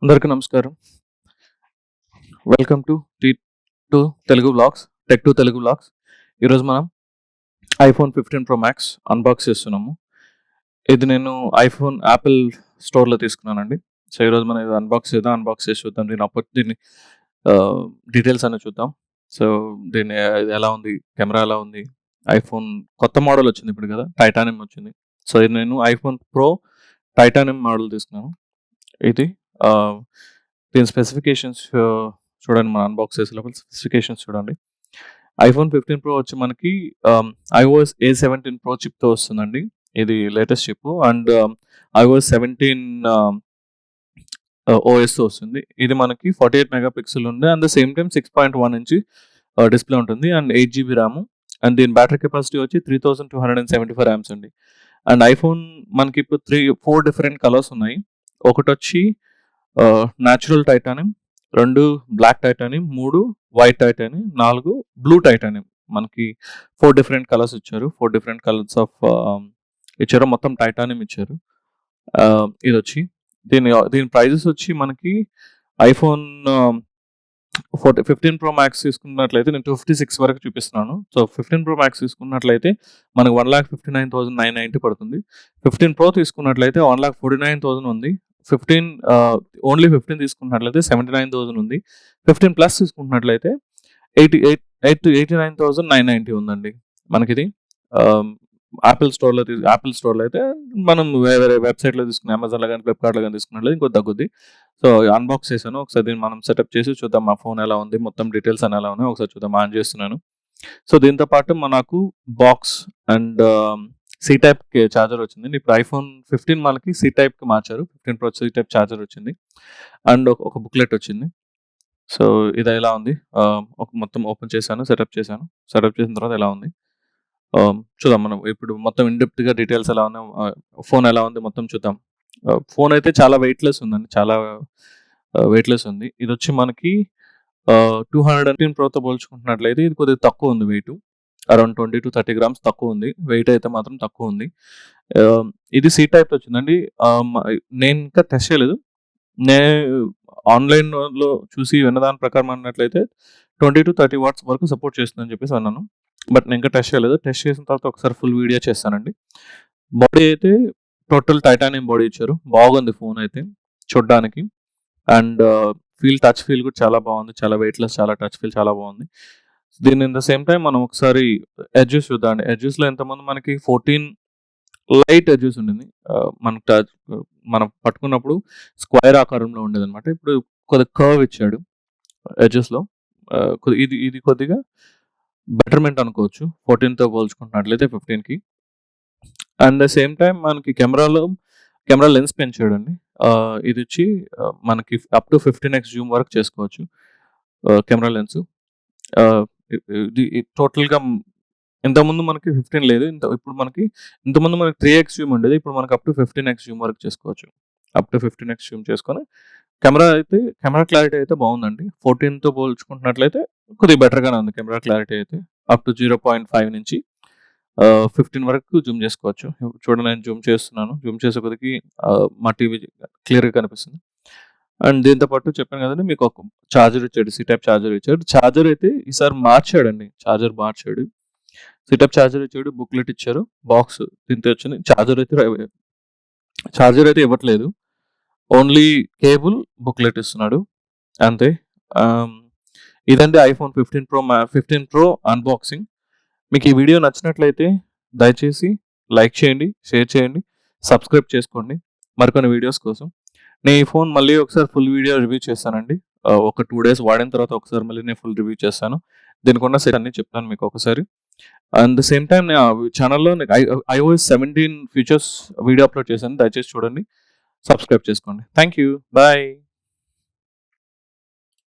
అందరికీ నమస్కారం. Welcome to to Telugu vlogs, tech to Telugu vlogs. ఈరోజు మనం ఐఫోన్ 15 ప్రో మ్యాక్స్ అన్బాక్స్ చేస్తున్నాము. ఇది నేను యాపిల్ స్టోర్లో తీసుకున్నానండి. సో ఈరోజు మనం ఇది అన్బాక్స్ చేసి చూద్దాం. దీని డీటెయిల్స్ అన్నీ చూద్దాం. సో దీని ఇది ఎలా ఉంది, కెమెరా ఎలా ఉంది, ఐఫోన్ కొత్త మోడల్ వచ్చింది ఇప్పుడు కదా, టైటానియం వచ్చింది. సో ఇది నేను ఐఫోన్ ప్రో టైటానియం మోడల్ తీసుకున్నాను. ఇది దీని స్పెసిఫికేషన్స్ చూడండి. మన అన్బాక్స్ చేసే లోపల స్పెసిఫికేషన్స్ చూడండి. ఐఫోన్ 15 ప్రో వచ్చి మనకి iOS A17 ప్రో చిప్తో వస్తుందండి. ఇది లేటెస్ట్ చిప్ అండ్ iOS 17 ఓఎస్తో వస్తుంది. ఇది మనకి 48 మెగాపిక్సెల్ ఉంది and the same time 6.1 inch display ఉంటుంది అండ్ 8 GB ర్యామ్ అండ్ దీని బ్యాటరీ కెపాసిటీ వచ్చి 3274 amps అండి. అండ్ ఐఫోన్ మనకి ఇప్పుడు 4 డిఫరెంట్ కలర్స్ ఉన్నాయి. ఒకటి వచ్చి natural titanium, 2 black titanium, 3 white titanium, 4 blue titanium. మనకి 4 డిఫరెంట్ కలర్స్ ఇచ్చారు. 4 డిఫరెంట్ కలర్స్ ఆఫ్ ఇచ్చారు. మొత్తం టైటానియం ఇచ్చారు. ఇది వచ్చి దీని ప్రైజెస్ వచ్చి మనకి ఐఫోన్ 15 ప్రో మ్యాక్స్ తీసుకున్నట్లయితే నేను 256 వరకు చూపిస్తున్నాను. సో 15 ప్రో మ్యాక్స్ తీసుకున్నట్లయితే మనకు 1,59,990 పడుతుంది. 15 ప్రో తీసుకున్నట్లయితే 1,49,000 ఉంది. ఓన్లీ 15 తీసుకున్నట్లయితే 79,000 ఉంది. 15 ప్లస్ తీసుకున్నట్లయితే 89,990 ఉందండి. మనకిది యాపిల్ స్టోర్లో అయితే మనం వేరే వెబ్సైట్లో తీసుకున్న అమెజాన్లో కానీ ఫ్లిప్కార్ట్లో కానీ తీసుకున్నట్లయితే ఇంకో తగ్గుద్ది. సో అన్బాక్స్ చేశాను. ఒకసారి దీన్ని మనం సెటప్ చేసి చూద్దాం. మా ఫోన్ ఎలా ఉంది, మొత్తం డీటెయిల్స్ అని ఎలా ఉన్నాయి ఒకసారి చూద్దాం. ఆన్ చేస్తున్నాను. సో దీంతో పాటు మనకు box and C type charger వచ్చింది. ఇప్పుడు ఐఫోన్ 15 మనకి సి టైప్కి మార్చారు. 15 ప్రో సి టైప్ ఛార్జర్ వచ్చింది అండ్ ఒక బుక్లెట్ వచ్చింది. సో ఇది ఎలా ఉంది, మొత్తం ఓపెన్ చేశాను, సెటప్ చేసిన తర్వాత ఎలా ఉంది చూద్దాం. మనం ఇప్పుడు మొత్తం ఇన్డెప్త్గా డీటెయిల్స్ ఎలా ఉన్నాయి, ఫోన్ ఎలా ఉంది మొత్తం చూద్దాం. ఫోన్ అయితే చాలా వెయిట్లెస్ ఉందండి, చాలా వెయిట్లెస్ ఉంది. ఇది వచ్చి మనకి 215 ప్రోతో పోల్చుకుంటున్నట్లయితే ఇది కొద్దిగా తక్కువ ఉంది. వెయిట్ అరౌండ్ 20 to 30 grams తక్కువ ఉంది. వెయిట్ అయితే మాత్రం తక్కువ ఉంది. ఇది సి టైప్ వచ్చిందండి. నేను ఇంకా టెస్ట్ చేయలేదు. నేను ఆన్లైన్లో చూసి విన్నదాని ప్రకారం అన్నట్లయితే 20 to 30 watts వరకు సపోర్ట్ చేస్తుందని చెప్పేసి అన్నాను. బట్ నేను ఇంకా టెస్ట్ చేయలేదు. టెస్ట్ చేసిన తర్వాత ఒకసారి ఫుల్ వీడియో చేస్తానండి. బాడీ అయితే టోటల్ టైటానియం బాడీ ఇచ్చారు. బాగుంది ఫోన్ అయితే చూడడానికి. అండ్ టచ్ ఫీల్ కూడా చాలా బాగుంది. చాలా వెయిట్లెస్, చాలా టచ్ ఫీల్ చాలా బాగుంది. దీని ఇన్ ద సేమ్ టైం మనం ఒకసారి ఎడ్జెస్ చూద్దామండి. ఎడ్జెస్లో ఎంతమంది మనకి 14 లైట్ ఎడ్జెస్ ఉండింది. మనం పట్టుకున్నప్పుడు స్క్వేర్ ఆకారంలో ఉండేది అనమాట. ఇప్పుడు కొద్దిగా కర్వ్ ఇచ్చాడు ఎడ్జెస్లో. ఇది కొద్దిగా బెటర్మెంట్ అనుకోవచ్చు 14తో పోల్చుకుంటున్నట్లయితే 15కి. అండ్ ద సేమ్ టైం మనకి కెమెరా లెన్స్ పెంచాడండి. ఇది వచ్చి మనకి అప్ టు 15x జూమ్ వరకు చేసుకోవచ్చు కెమెరా లెన్స్. ఇది టోటల్గా ఇంతకుముందు మనకి 15 లేదు. ఇంతకుముందు మనకి 3x జూమ్ ఉండేది. ఇప్పుడు మనకి అప్ టు 15x జూమ్ వరకు చేసుకోవచ్చు. అప్ టు 15x జూమ్ చేసుకొని కెమెరా క్లారిటీ అయితే బాగుందండి. 14తో పోల్చుకుంటున్నట్లయితే కొద్దిగా బెటర్గానే ఉంది కెమెరా క్లారిటీ అయితే. అప్ టు 0.5 నుంచి 15 వరకు జూమ్ చేసుకోవచ్చు. చూడండి, నేను జూమ్ చేస్తున్నాను. జూమ్ చేసే కొద్దికి మా టీవీ క్లియర్గా కనిపిస్తుంది. అండ్ దీంతో పాటు చెప్పాను కదండి, మీకు ఒక ఛార్జర్ ఇచ్చాడు. సి టైప్ ఛార్జర్ ఇచ్చాడు. ఛార్జర్ అయితే ఈసారి మార్చాడండి. సి టైప్ ఛార్జర్ ఇచ్చాడు, బుక్లెట్ ఇచ్చారు, బాక్స్ దీంతో వచ్చింది. ఛార్జర్ అయితే ఇవ్వట్లేదు. ఓన్లీ కేబుల్, బుక్లెట్ ఇస్తున్నాడు అంతే. ఇదండి ఐఫోన్ 15 ప్రో అన్బాక్సింగ్. మీకు ఈ వీడియో నచ్చినట్లయితే దయచేసి లైక్ చేయండి, షేర్ చేయండి, సబ్స్క్రైబ్ చేసుకోండి మరికొన్ని వీడియోస్ కోసం. నేను ఈ ఫోన్ మళ్ళీ ఒకసారి ఫుల్ వీడియో రివ్యూ చేస్తానండి. ఒక 2 days వాడిన తర్వాత ఒకసారి మళ్ళీ నేను ఫుల్ రివ్యూ చేస్తాను. దీనికి ఉన్న సెట్ అన్ని చెప్తాను మీకు ఒకసారి. అండ్ ద సేమ్ టైం నేను ఛానల్లో iOS 17 ఫీచర్స్ వీడియో అప్లోడ్ చేశాను. దయచేసి చూడండి, సబ్స్క్రైబ్ చేసుకోండి. Thank you, bye.